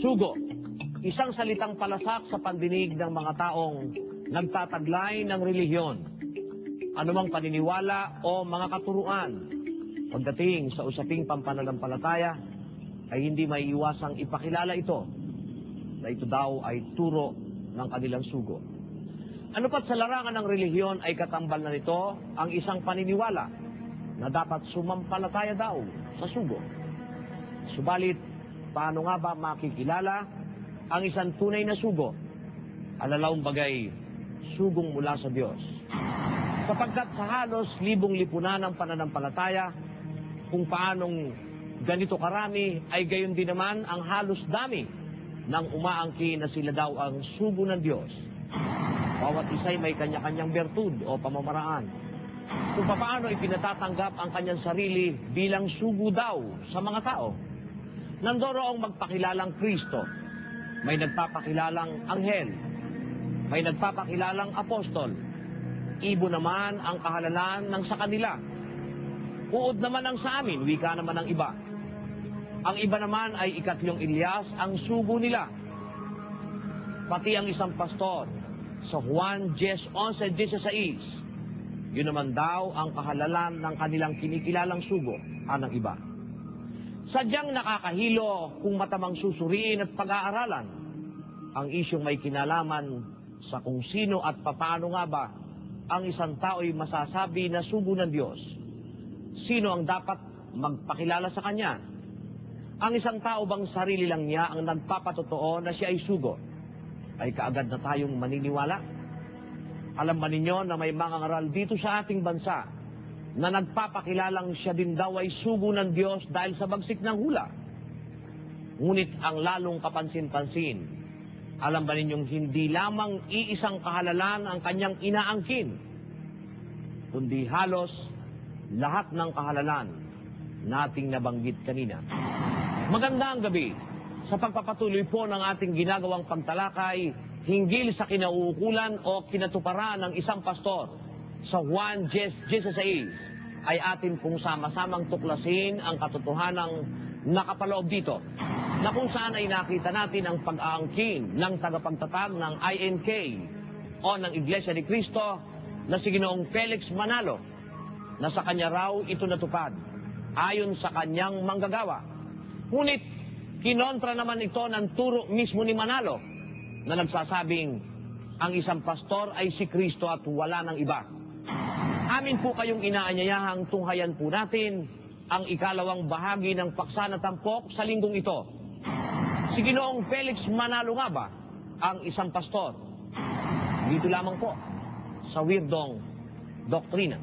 Sugo, isang salitang palasak sa pandinig ng mga taong nagtataglay ng relihiyon, anumang paniniwala o mga katuruan. Pagdating sa usaping pampananampalataya, ay hindi maiiwasang ipakilala ito na ito daw ay turo ng kanilang sugo. Ano pat sa larangan ng relihiyon ay katambal na nito ang isang paniniwala na dapat sumampalataya daw sa sugo. Subalit, paano nga ba makikilala ang isang tunay na sugo? Alalawang bagay, sugong mula sa Diyos. Sapagkat sa halos libong-lipunan ng pananampalataya, kung paanong ganito karami ay gayon din naman ang halos dami ng umaangkin na sila daw ang sugo ng Diyos. Bawat isa'y may kanya-kanyang bertud o pamamaraan. Kung paano ipinatatanggap ang kanyang sarili bilang sugo daw sa mga tao. Nandoro ang magpakilalang Kristo. May nagpapakilalang anghel. May nagpapakilalang apostol. Ibo naman ang kahalalan ng sa kanila. Uod naman ang sa amin, wika naman ang iba. Ang iba naman ay ikatlong Elias ang sugo nila. Pati ang isang pastor sa Juan 10:11-16. Yun naman daw ang kahalalan ng kanilang kinikilalang sugo, anang iba. Sadyang nakakahilo kung matamang susuriin at pag-aaralan ang isyong may kinalaman sa kung sino at papaano nga ba ang isang tao'y masasabi na sugo ng Diyos. Sino ang dapat magpakilala sa Kanya? Ang isang tao bang sarili lang niya ang nagpapatotoo na siya ay sugo? Ay kaagad na tayong maniniwala? Alam ba ninyo na may mga ngaral dito sa ating bansa na nagpapakilalang siya din daw ay sugo ng Diyos dahil sa bagsik ng hula? Ngunit ang lalong kapansin-pansin, alam ba ninyong hindi lamang iisang kahalalan ang kanyang inaangkin, kundi halos lahat ng kahalalan nating nabanggit kanina. Magandang gabi. Sa pagpapatuloy po ng ating ginagawang pagtalakay hinggil sa kinauukulan o kinatuparan ng isang pastor sa Juan 10:16 ay atin pong sama-samang tuklasin ang katotohanang nakapaloob dito, na kung saan ay nakita natin ang pag-aangkin ng tagapagtatag ng INK o ng Iglesia ni Cristo na si Ginoong Felix Manalo, na sa kanya raw ito natupad ayon sa kanyang manggagawa. Ngunit kinontra naman ito ng turo mismo ni Manalo na nagsasabing ang isang pastor ay si Kristo at wala ng iba. Amin po kayong inaanyayahang tunghayan po natin ang ikalawang bahagi ng paksa na tampok sa linggong ito. Si Ginoong Felix Manalo nga ba ang isang pastor? Dito lamang po sa Weirdong Doktrina.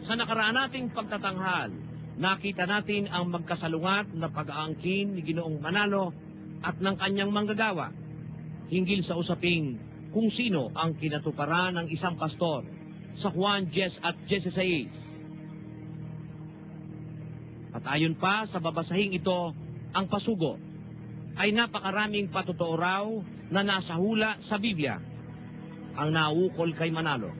Sa nakaraan nating pagtatanghal, nakita natin ang magkasalungat na pag-aangkin ni Ginoong Manalo at ng kanyang manggagawa hinggil sa usaping kung sino ang kinatuparan ng isang pastor sa Juan 10:16. At ayon pa sa babasahing ito, ang pasugo ay napakaraming patotoo raw na nasa hula sa Biblia ang naukol kay Manalo.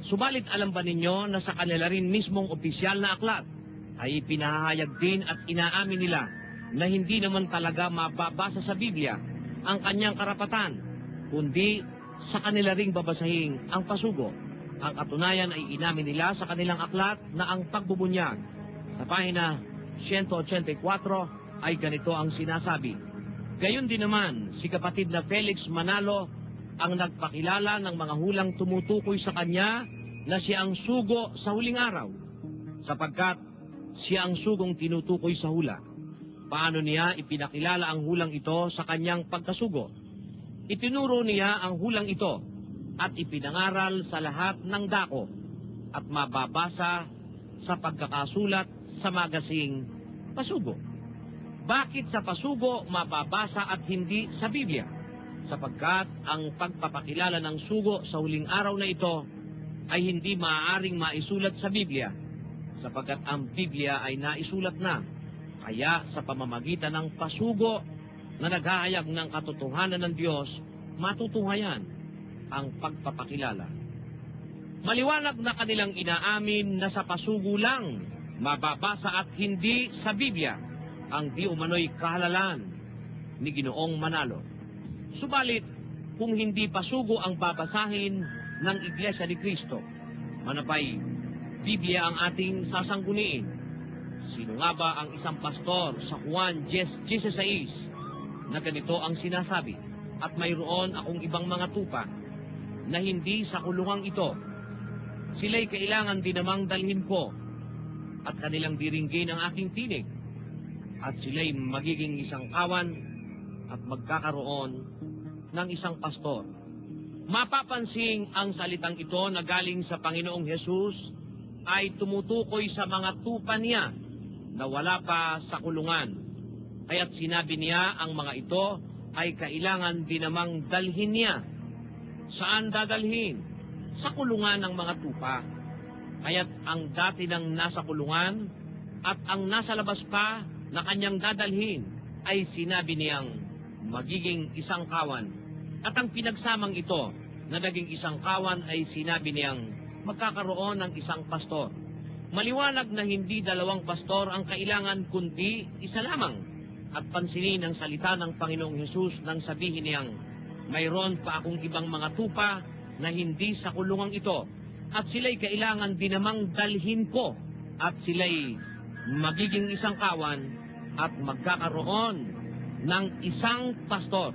Subalit alam ba ninyo na sa kanila rin mismong opisyal na aklat ay ipinahayag din at inaamin nila na hindi naman talaga mababasa sa Biblia ang kanyang karapatan, kundi sa kanila ring babasahing ang pasugo. Ang katunayan ay inamin nila sa kanilang aklat na ang pagbubunyag. Sa pahina 184 ay ganito ang sinasabi. Gayon din naman si kapatid na Felix Manalo ang nagpakilala ng mga hulang tumutukoy sa kanya na siya ang sugo sa huling araw, sapagkat siya ang sugong tinutukoy sa hula. Paano niya ipinakilala ang hulang ito sa kanyang pagkasugo? Itinuro niya ang hulang ito at ipinangaral sa lahat ng dako at mababasa sa pagkakasulat sa magasing pasugo. Bakit sa pasugo mababasa at hindi sa Biblia? Sapagkat ang pagpapakilala ng sugo sa huling araw na ito ay hindi maaaring maisulat sa Biblia, sapagkat ang Biblia ay naisulat na. Kaya sa pamamagitan ng pasugo na naghahayag ng katotohanan ng Diyos, matutuhayan ang pagpapakilala. Maliwanag na kanilang inaamin na sa pasugo lang mababasa at hindi sa Biblia ang di umano'y kahalalan ni Ginoong Manalo. Subalit, kung hindi pa sugo ang babasahin ng Iglesia ni Cristo, manapay, Biblia ang ating sasangguniin. Sino nga ba ang isang pastor sa Juan 10:16 na ganito ang sinasabi? At mayroon akong ibang mga tupa na hindi sa kulungang ito. Sila'y kailangan din namang dalhin ko at kanilang diringgin ang aking tinig. At sila'y magiging isang kawan at magkakaroon ng isang pastor. Mapapansing ang salitang ito na galing sa Panginoong Hesus ay tumutukoy sa mga tupa niya na wala pa sa kulungan. Kaya't sinabi niya ang mga ito ay kailangan din namang dalhin niya. Saan dadalhin? Sa kulungan ng mga tupa. Kaya't ang dati nang nasa kulungan at ang nasa labas pa na kanyang dadalhin ay sinabi niyang magiging isang kawan. At ang pinagsamang ito na naging isang kawan ay sinabi niyang magkakaroon ng isang pastor. Maliwanag na hindi dalawang pastor ang kailangan kundi isa lamang. At pansinin ang salita ng Panginoong Hesus nang sabihin niyang mayroon pa akong ibang mga tupa na hindi sa kulungang ito. At sila'y kailangan din namang dalhin ko. At sila'y magiging isang kawan at magkakaroon ng isang pastor.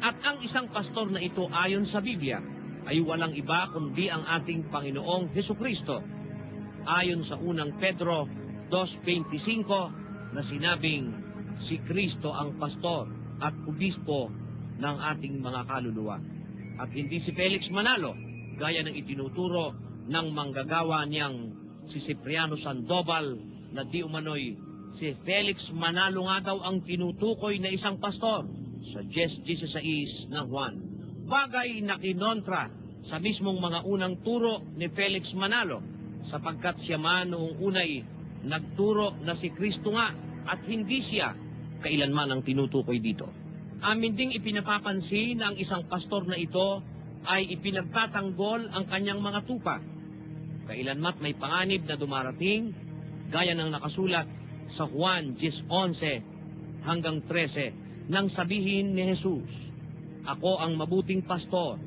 At ang isang pastor na ito ayon sa Biblia ay walang iba kundi ang ating Panginoong Hesukristo. Ayon sa unang Pedro 2:25 na sinabing si Kristo ang pastor at obispo ng ating mga kaluluwa. At hindi si Felix Manalo, gaya ng itinuturo ng manggagawa niyang si Cipriano Sandoval na di umano'y si Felix Manalo nga daw ang tinutukoy na isang pastor sa 10:16 ng Juan. Bagay na kinontra sa mismong mga unang turo ni Felix Manalo sapagkat siya man noong unay nagturo na si Kristo nga at hindi siya kailanman ang tinutukoy dito. Amin ding ipinapapansin na ang isang pastor na ito ay ipinagtatanggol ang kanyang mga tupa. Kailanmat may panganib na dumarating, gaya ng nakasulat sa Juan 10:11 hanggang 13, nang sabihin ni Jesus, ako ang mabuting pastor.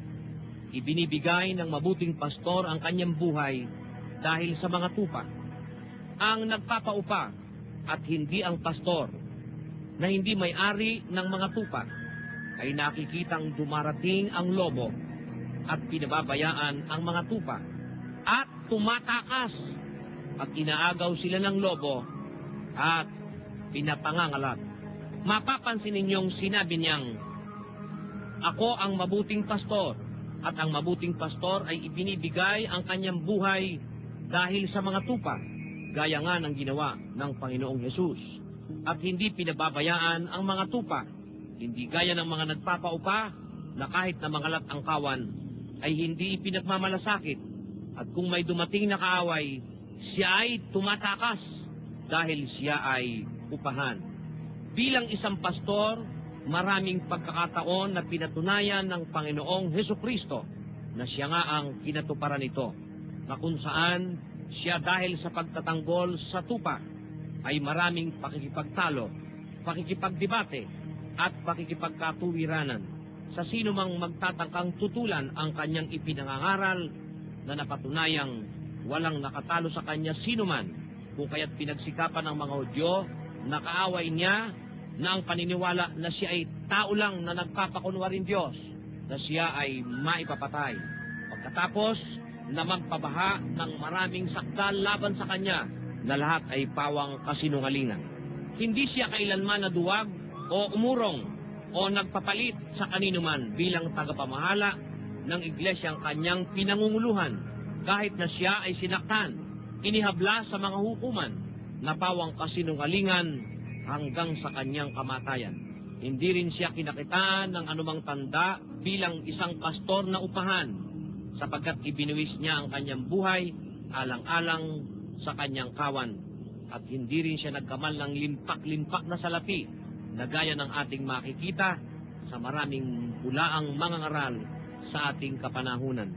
Ibinibigay ng mabuting pastor ang kanyang buhay dahil sa mga tupa. Ang nagpapaupa at hindi ang pastor na hindi may-ari ng mga tupa ay nakikitang dumarating ang lobo at pinababayaan ang mga tupa at tumatakas at inaagaw sila ng lobo at pinapangangalat. Mapapansin ninyong sinabi niyang, ako ang mabuting pastor at ang mabuting pastor ay ibinibigay ang kanyang buhay dahil sa mga tupa, gaya nga ng ginawa ng Panginoong Hesus. At hindi pinababayaan ang mga tupa, hindi gaya ng mga nagpapaupa na kahit na mangalat ang kawan ay hindi ipinagmamalasakit. At kung may dumating na kaaway, siya ay tumatakas dahil siya ay upahan. Bilang isang pastor, maraming pagkakataon na pinatunayan ng Panginoong Hesukristo na siya nga ang kinatuparan nito, na kung saan siya dahil sa pagtatanggol sa tupa ay maraming pakikipagtalo, pakikipagdebate at pakikipagkatuwiranan sa sino mang magtatangkang tutulan ang kanyang ipinangangaral na napatunayang walang nakatalo sa kanya sino man, kung kaya't pinagsikapan ng mga Hudyo na kaaway niya na ang paniniwala na siya ay tao lang na nagpapakunwaring Diyos, na siya ay maipapatay. Pagkatapos na magpabaha ng maraming sakdal laban sa kanya, na lahat ay pawang kasinungalingan. Hindi siya kailanman naduwag o umurong o nagpapalit sa kanino man bilang tagapamahala ng iglesyang kanyang pinangunguluhan, kahit na siya ay sinaktan, inihabla sa mga hukuman na pawang kasinungalingan hanggang sa kanyang kamatayan. Hindi rin siya kinakitaan ng anumang tanda bilang isang pastor na upahan, sapagkat ibinuwis niya ang kanyang buhay alang-alang sa kanyang kawan. At hindi rin siya nagkamal ng limpak-limpak na salapi na gaya ng ating makikita sa maraming bulaang mangangaral sa ating kapanahunan.